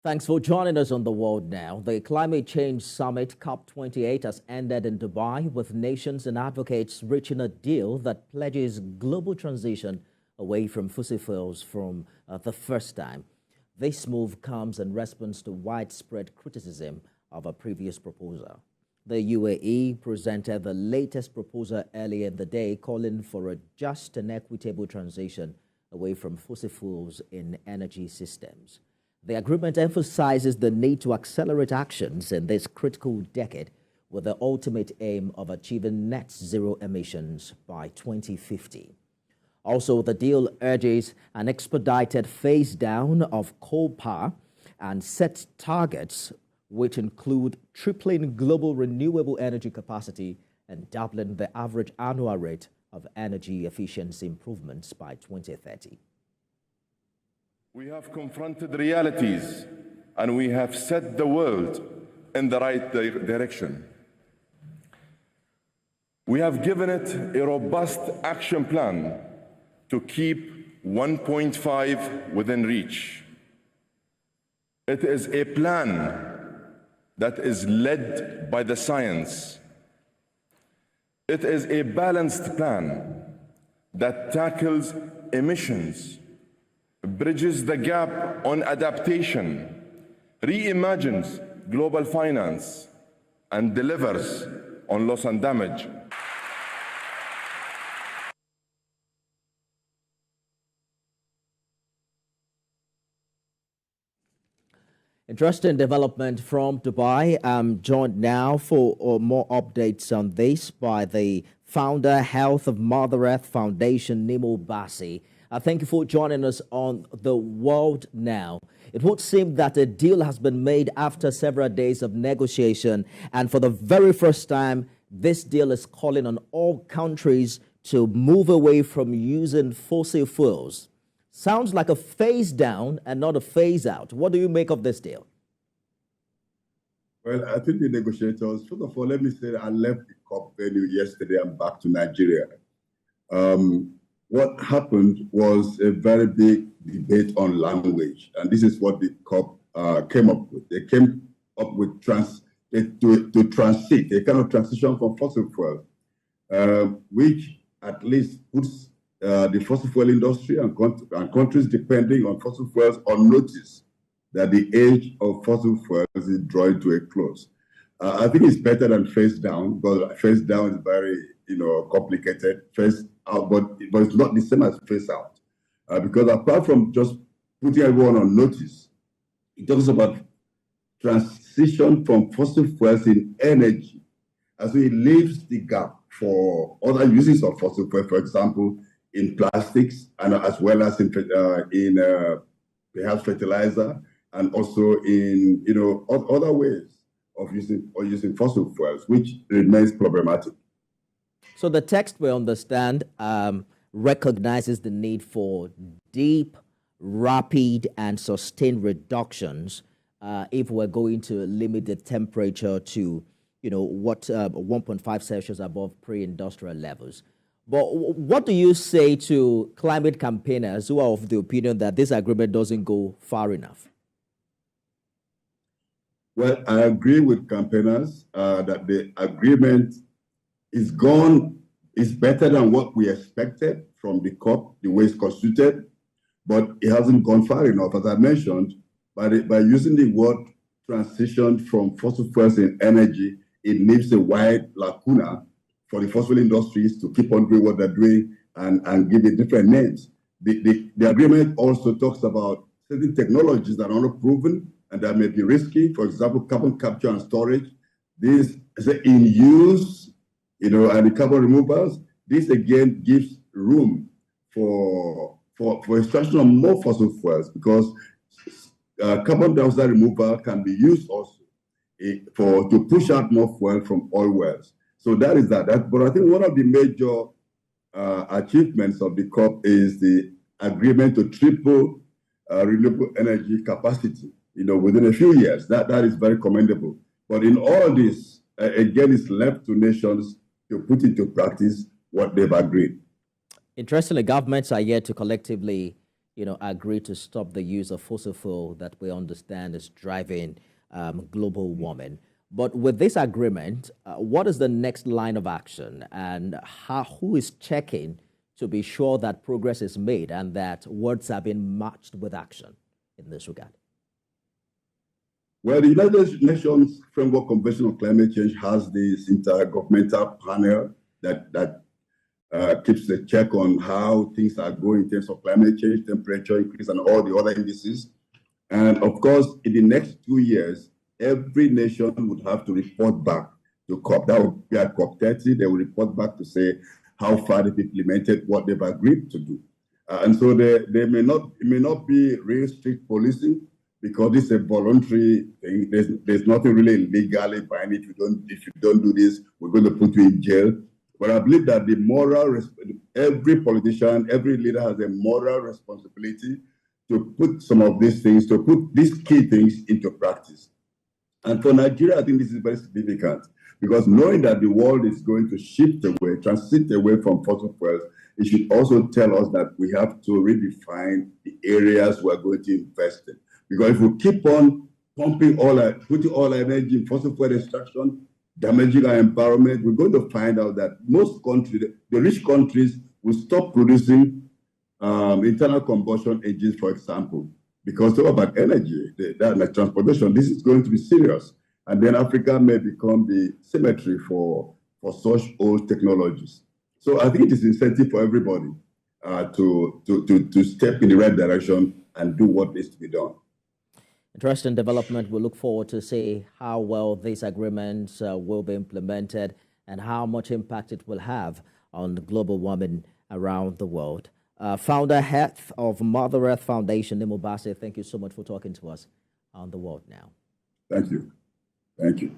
Thanks for joining us on The World Now. The Climate Change Summit COP28 has ended in Dubai, with nations and advocates reaching a deal that pledges global transition away from fossil fuels from the first time. This move comes in response to widespread criticism of a previous proposal. The UAE presented the latest proposal earlier in the day, calling for a just and equitable transition away from fossil fuels in energy systems. The agreement emphasizes the need to accelerate actions in this critical decade with the ultimate aim of achieving net zero emissions by 2050. Also, the deal urges an expedited phase down of coal power and set targets which include tripling global renewable energy capacity and doubling the average annual rate of energy efficiency improvements by 2030. We have confronted realities and we have set the world in the right direction. We have given it a robust action plan to keep 1.5 within reach. It is a plan that is led by the science. It is a balanced plan that tackles emissions, bridges the gap on adaptation, reimagines global finance, and delivers on loss and damage. Interesting development from Dubai. I'm joined now for more updates on this by the founder, Health of Mother Earth Foundation, Nemo Bassi. Thank you for joining us on The World Now. It would seem that a deal has been made after several days of negotiation, and for the very first time, this deal is calling on all countries to move away from using fossil fuels. Sounds like a phase down and not a phase out. What do you make of this deal? Well, I think the negotiators, first of all, let me say I left the COP venue yesterday. I'm back to Nigeria. What happened was a very big debate on language, and this is what the COP came up with. They came up with to transit, a kind of transition from fossil fuel, which at least puts the fossil fuel industry and countries depending on fossil fuels on notice that the age of fossil fuels is drawing to a close. I think it's better than phase down, because phase down is very, complicated. Phase out, but it's not the same as phase out, because apart from just putting everyone on notice, it talks about transition from fossil fuels in energy, as it leaves the gap for other uses of fossil fuels, for example, in plastics, and as well as in perhaps fertilizer, and also in other ways of using fossil fuels, which remains problematic. So the text, we understand, recognizes the need for deep, rapid, and sustained reductions if we're going to limit the temperature to, 1.5 Celsius above pre-industrial levels. But what do you say to climate campaigners who are of the opinion that this agreement doesn't go far enough? Well, I agree with campaigners that the agreement is better than what we expected from the COP, the way it's constituted, but it hasn't gone far enough. As I mentioned, by using the word transition from fossil fuels in energy, it leaves a wide lacuna for the fossil industries to keep on doing what they're doing and give it different names. The agreement also talks about certain technologies that are not proven and that may be risky. For example, carbon capture and storage. This is in use, and the carbon removals. This again gives room for extraction of more fossil fuels, because carbon dioxide removal can be used also to push out more fuel from oil wells. So that is that. But I think one of the major achievements of the COP is the agreement to triple renewable energy capacity, within a few years. That is very commendable. But in all this, again, it's left to nations to put into practice what they've agreed. Interestingly, governments are yet to collectively, agreed to stop the use of fossil fuel that we understand is driving global warming. But with this agreement, what is the next line of action, and who is checking to be sure that progress is made and that words have been matched with action in this regard? Well, the United Nations Framework Convention on Climate Change has this intergovernmental panel that keeps a check on how things are going in terms of climate change, temperature increase, and all the other indices. And of course, in the next 2 years, every nation would have to report back to COP. That would be at COP30. They will report back to say how far they've implemented what they've agreed to do. And so it may not be real strict policing, because it's a voluntary thing. There's nothing really legally binding. If you don't do this, we're going to put you in jail. But I believe that every politician, every leader has a moral responsibility to put some of these things, to put these key things into practice. And for Nigeria, I think this is very significant, because knowing that the world is going to shift away, transit away from fossil fuels, it should also tell us that we have to redefine the areas we're going to invest in. Because if we keep on putting all our energy in fossil fuel extraction, damaging our environment, we're going to find out that most countries, the rich countries, will stop producing internal combustion engines, for example, because of about energy, like transportation. This is going to be serious. And then Africa may become the cemetery for such old technologies. So I think it is incentive for everybody to step in the right direction and do what needs to be done. Interesting development. We look forward to see how well these agreements will be implemented and how much impact it will have on global warming around the world. Founder head of Mother Earth Foundation, Nimo Bassey, thank you so much for talking to us on The World Now. Thank you. Thank you.